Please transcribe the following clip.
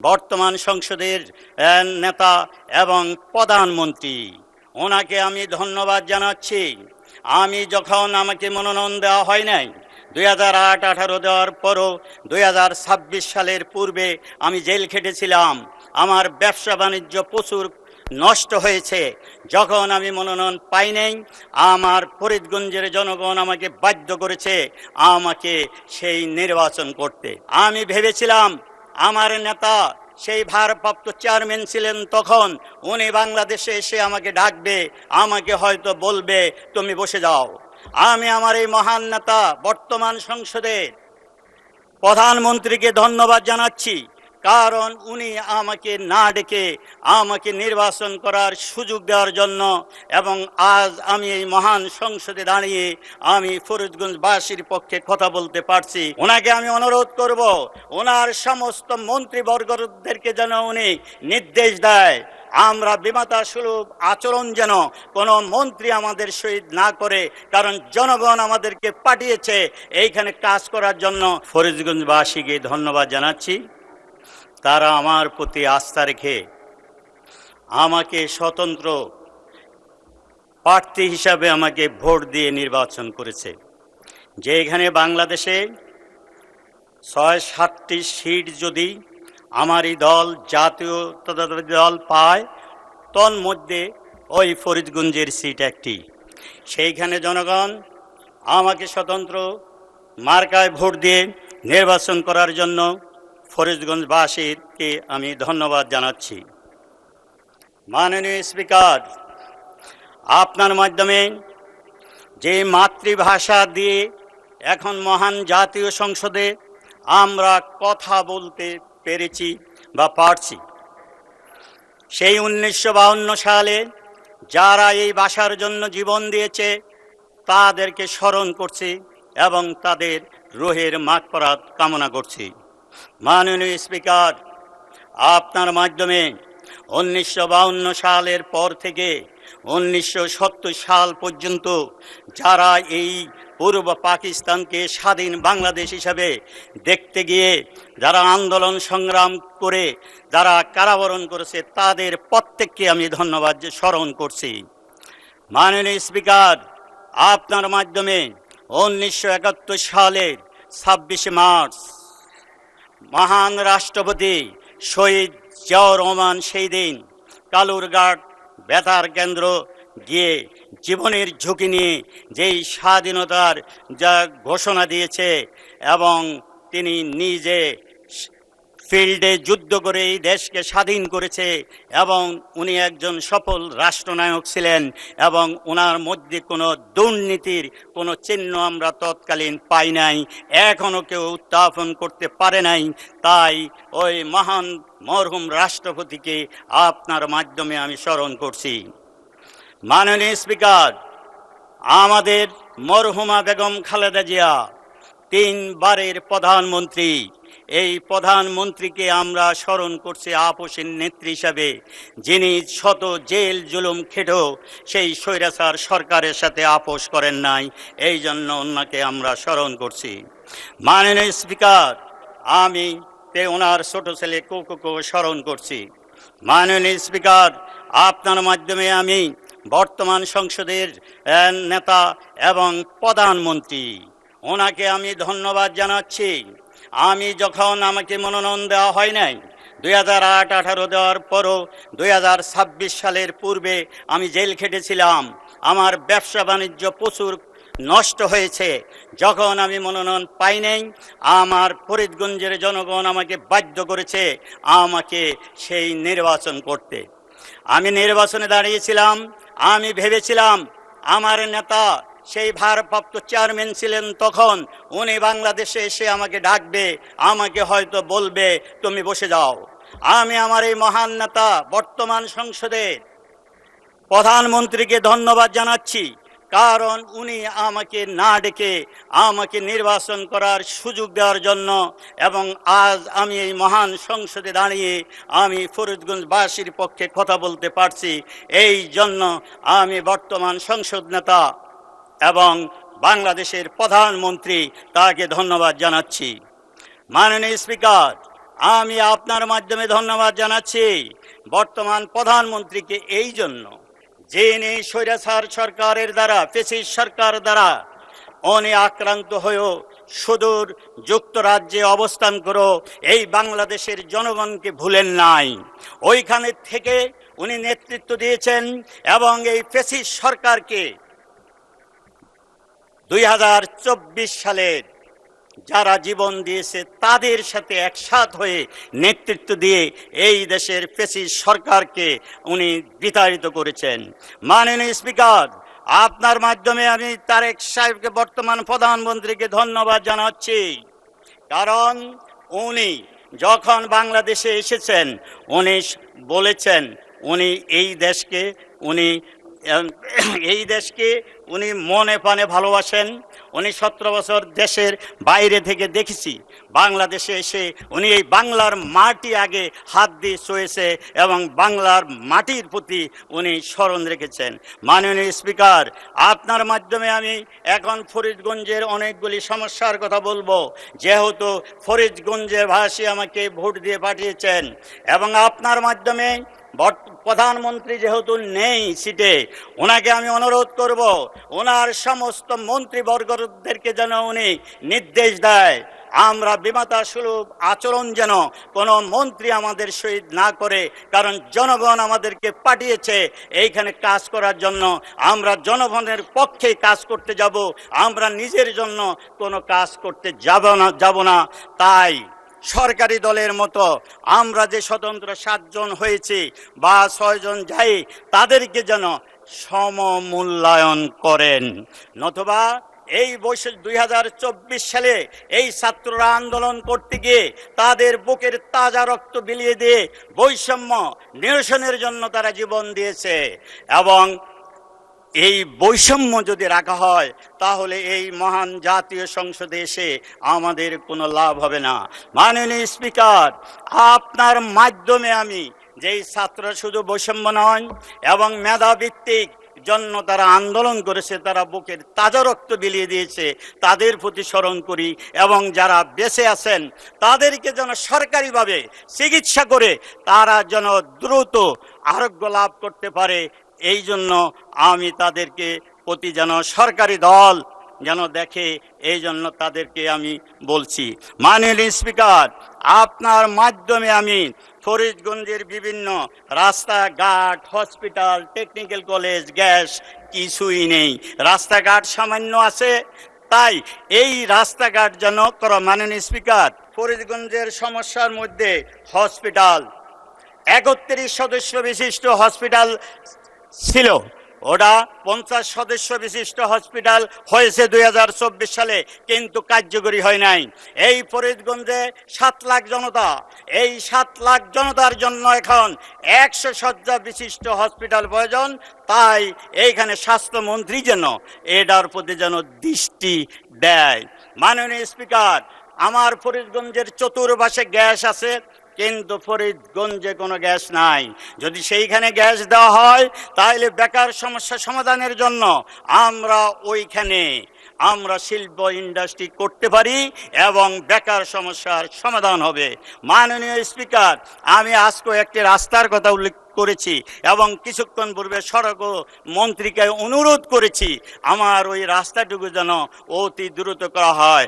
বর্তমান সংসদের নেতা এবং প্রধানমন্ত্রী, ওনাকে আমি ধন্যবাদ জানাচ্ছি। আমি যখন আমাকে মনোনয়ন দেওয়া হয় নাই 2008-18 দেওয়ার পরও 2026 সালের পূর্বে আমি জেল খেটেছিলাম। আমার ব্যবসা বাণিজ্য প্রচুর নষ্ট হয়েছে। যখন আমি মনোনয়ন পাই নাই, আমার ফরিদগঞ্জের জনগণ আমাকে বাধ্য করেছে আমাকে সেই নির্বাচন করতে। আমি ভেবেছিলাম আমার নেতা সেই ভারপ্রাপ্ত চেয়ারম্যান ছিলেন তখন, উনি বাংলাদেশে এসে আমাকে ডাকবে, আমাকে হয়তো বলবে তুমি বসে যাও। আমি আমার এই মহান নেতা বর্তমান সংসদের প্রধানমন্ত্রীকে ধন্যবাদ জানাচ্ছি, কারণ উনি আমাকে না ডেকে আমাকে নির্বাচন করার সুযোগ দেওয়ার জন্য, এবং আজ আমি এই মহান সংসদে দাঁড়িয়ে আমি ফরিদগঞ্জবাসীর পক্ষে কথা বলতে পারছি। ওনাকে আমি অনুরোধ করব ওনার সমস্ত মন্ত্রীবর্গদেরকে যেন উনি নির্দেশ দেয় আমরা বিমাতা সুলভ আচরণ যেন কোনো মন্ত্রী আমাদের সহিত না করে, কারণ জনগণ আমাদেরকে পাঠিয়েছে এইখানে কাজ করার জন্য। ফরিদগঞ্জবাসীকে ধন্যবাদ জানাচ্ছি, তারা আমার প্রতি আস্থা রেখে আমাকে স্বতন্ত্র প্রার্থী হিসাবে আমাকে ভোট দিয়ে নির্বাচন করেছে। যে এখানে বাংলাদেশে ৬৭টি সিট যদি আমারই দল জাতীয়তাবাদী দল পায়, তন্মধ্যে ওই ফরিদগঞ্জের সিট একটি। সেইখানে জনগণ আমাকে স্বতন্ত্র মার্কায় ভোট দিয়ে নির্বাচন করার জন্য ফরিদগঞ্জবাসীকে আমি ধন্যবাদ জানাচ্ছি। মাননীয় স্পিকার, আপনার মাধ্যমে যে মাতৃভাষা দিয়ে এখন মহান জাতীয় সংসদে আমরা কথা বলতে পেরেছি বা পারছি, সেই 1952 সালে যারা এই ভাষার জন্য জীবন দিয়েছে তাদেরকে স্মরণ করছি এবং তাদের রুহের মাগফিরাত কামনা করছি। মাননীয় স্পিকার, আপনার মাধ্যমে 1952 সালের পর থেকে 1970 সাল পর্যন্ত যারা এই পূর্ব পাকিস্তানকে স্বাধীন বাংলাদেশ হিসাবে দেখতে গিয়ে যারা আন্দোলন সংগ্রাম করে যারা কারাবরণ করেছে, তাদের প্রত্যেককে আমি ধন্যবাদ স্মরণ করছি। মাননীয় স্পিকার, আপনার মাধ্যমে 1971 সালের 26 মার্চ মহান রাষ্ট্রপতি শহীদ জিয়াউর রহমান সেই দিন কালুরঘাট বেতার কেন্দ্র গিয়ে জীবনের ঝুঁকি নিয়ে যেই স্বাধীনতার যা ঘোষণা দিয়েছে, এবং তিনি নিজে ফিল্ডে যুদ্ধ করে এই দেশকে স্বাধীন করেছে, এবং উনি একজন সফল রাষ্ট্রনায়ক ছিলেন, এবং ওনার মধ্যে কোনো দুর্নীতির কোনো চিহ্ন আমরা তৎকালীন পাই নাই, এখনও কেউ উত্থাপন করতে পারে নাই। তাই ওই মহান মরহুম রাষ্ট্রপতিকে আপনার মাধ্যমে আমি স্মরণ করছি। মাননীয় স্পিকার, আমাদের মরহুমা বেগম খালেদা জিয়া 3 বারের প্রধানমন্ত্রী, এই প্রধানমন্ত্রীকে আমরা স্মরণ করছি আপোষের নেত্রী হিসাবে, যিনি শত জেল জুলুম খেটেও সেই স্বৈরাচার সরকারের সাথে আপোষ করেন নাই, এই জন্য ওনাকে আমরা স্মরণ করছি। মাননীয় স্পিকার, আমি ওনার ছোট ছেলে কোকোকে স্মরণ করছি। মাননীয় স্পিকার, আপনার মাধ্যমে আমি বর্তমান সংসদের নেতা এবং প্রধানমন্ত্রী, ওনাকে আমি ধন্যবাদ জানাচ্ছি। আমি যখন আমাকে মনোনয়ন দেওয়া হয় নাই 2008-18 দেওয়ার পরও 2026 সালের পূর্বে আমি জেল খেটেছিলাম। আমার ব্যবসা বাণিজ্য প্রচুর নষ্ট হয়েছে। যখন আমি মনোনয়ন পাই নাই, আমার ফরিদগঞ্জের জনগণ আমাকে বাধ্য করেছে আমাকে সেই নির্বাচন করতে। আমি নির্বাচনে দাঁড়িয়েছিলাম, আমি ভেবেছিলাম আমার নেতা সেই ভারপ্রাপ্ত চেয়ারম্যান ছিলেন তখন, উনি বাংলাদেশে এসে আমাকে ডাকবে, আমাকে হয়তো বলবে তুমি বসে যাও। আমি আমার এই মহান নেতা বর্তমান সংসদের প্রধানমন্ত্রীকে ধন্যবাদ জানাচ্ছি, কারণ উনি আমাকে না ডেকে আমাকে নির্বাচন করার সুযোগ দেওয়ার জন্য, এবং আজ আমি এই মহান সংসদে দাঁড়িয়ে আমি ফরিদগঞ্জবাসীর পক্ষে কথা বলতে পারছি। এই জন্য আমি বর্তমান সংসদ নেতা এবং বাংলাদেশের প্রধানমন্ত্রী তাকে ধন্যবাদ জানাচ্ছি। মাননীয় স্পিকার, আমি আপনার মাধ্যমে ধন্যবাদ জানাচ্ছি বর্তমান প্রধানমন্ত্রীকে এই জন্য, যিনি স্বৈরাচার সরকারের দ্বারা, ফ্যাসিস্ট সরকার দ্বারা উনি আক্রান্ত হয়েও সুদূর যুক্তরাজ্যে অবস্থান করো এই বাংলাদেশের জনগণকে ভুলেন নাই। ওইখানে থেকে উনি নেতৃত্ব দিয়েছেন এবং এই ফ্যাসিস্ট সরকারকে 2024 সালের যারা জীবন দিয়েছে তাদের সাথে একসাথ হয়ে নেতৃত্ব দিয়ে এই দেশের ফ্যাসিস্ট সরকারকে উনি বিতাড়িত করেছেন। মাননীয় স্পিকার, আপনার মাধ্যমে আমি তারেক সাহেবকে, বর্তমান প্রধানমন্ত্রীকে ধন্যবাদ জানাচ্ছি, কারণ উনি যখন বাংলাদেশে এসেছেন উনি বলেছেন উনি এই দেশকে উনি মনে প্রাণে ভালোবাসেন। উনি 17 বছর দেশের বাইরে থেকে দেখেছি, বাংলাদেশে এসে উনি এই বাংলার মাটি আগে হাত দিয়ে ছুঁয়েছে এবং বাংলার মাটির প্রতি উনি স্মরণ রেখেছেন। মাননীয় স্পিকার, আপনার মাধ্যমে আমি এখন ফরিদগঞ্জের অনেকগুলি সমস্যার কথা বলবো, যেহেতু ফরিদগঞ্জের ভাষী আমাকে ভোট দিয়ে পাঠিয়েছেন এবং আপনার মাধ্যমে প্রধানমন্ত্রী যেহেতু নেই সিটে, ওনাকে আমি অনুরোধ করব ওনার সমস্ত মন্ত্রীবর্গদেরকে যেন উনি নির্দেশ দেয় আমরা বিমাতা সুলভ আচরণ যেন কোনো মন্ত্রী আমাদের সহিত না করে, কারণ জনগণ আমাদেরকে পাঠিয়েছে এইখানে কাজ করার জন্য। আমরা জনগণের পক্ষে কাজ করতে যাব, আমরা নিজের জন্য কোনো কাজ করতে যাব না। তাই সরকারি দলের মতো আমরা যে স্বতন্ত্র 7 জন হয়েছি বা 6 জন যাই, তাদেরকে যেন সমমূল্যায়ন করেন, নতুবা এই 2024 সালে এই ছাত্ররা আন্দোলন করতে গিয়ে তাদের বুকের তাজা রক্ত বিলিয়ে দিয়ে বৈষম্য নিরসনের জন্য তারা জীবন দিয়েছে এবং এই বৈষম্য যদি রাখা হয় তাহলে এই মহান জাতীয় সংসদে এসে আমাদের কোনো লাভ হবে না। মাননীয় স্পিকার, আপনার মাধ্যমে আমি যেই ছাত্ররা শুধু বৈষম্য নয় এবং মেধাভিত্তিক জন্য তারা আন্দোলন করেছে, তারা বুকের তাজা রক্ত বিলিয়ে দিয়েছে, তাদের প্রতি স্মরণ করি এবং যারা বেঁচে আছেন তাদেরকে যেন সরকারিভাবে চিকিৎসা করে তারা যেন দ্রুত আরোগ্য লাভ করতে পারে, এই জন্য আমি তাদেরকে প্রতি যেন সরকারি দল যেন দেখে, এই জন্য তাদেরকে আমি বলছি। মাননীয় স্পিকার, আপনার মাধ্যমে আমি ফরিদগঞ্জের বিভিন্ন রাস্তাঘাট, হসপিটাল, টেকনিক্যাল কলেজ, গ্যাস কিছুই নেই, রাস্তাঘাট সামান্য আছে, তাই এই রাস্তাঘাট যেন করো। মাননীয় স্পিকার, ফরিদগঞ্জের সমস্যার মধ্যে হসপিটাল, 31 সদস্য বিশিষ্ট হসপিটাল ছিল, ওটা 50 সদস্য বিশিষ্ট হসপিটাল হয়েছে 2024 সালে, কিন্তু কার্যকরী হয় নাই। এই ফরিদগঞ্জে 7 লাখ জনতা, এই 7 লাখ জনতার জন্য এখন 100 শয্যা বিশিষ্ট হসপিটাল প্রয়োজন। তাই এইখানে স্বাস্থ্যমন্ত্রী যেন এটার প্রতি যেন দৃষ্টি দেয়। মাননীয় স্পিকার, আমার ফরিদগঞ্জের চতুর্পাশে গ্যাস আছে, কিন্তু ফরিদগঞ্জে কোনো গ্যাস নাই। যদি সেইখানে গ্যাস দেওয়া হয় তাহলে বেকার সমস্যা সমাধানের জন্য আমরা শিল্প ইন্ডাস্ট্রি করতে পারি এবং বেকার সমস্যার সমাধান হবে। মাননীয় স্পিকার, আমি আজকে একটি রাস্তার কথা উল্লেখ করেছি এবং কিছুক্ষণ পূর্বে সড়ক মন্ত্রীকে অনুরোধ করেছি আমার ওই রাস্তাটুকু যেন অতি দ্রুত করা হয়।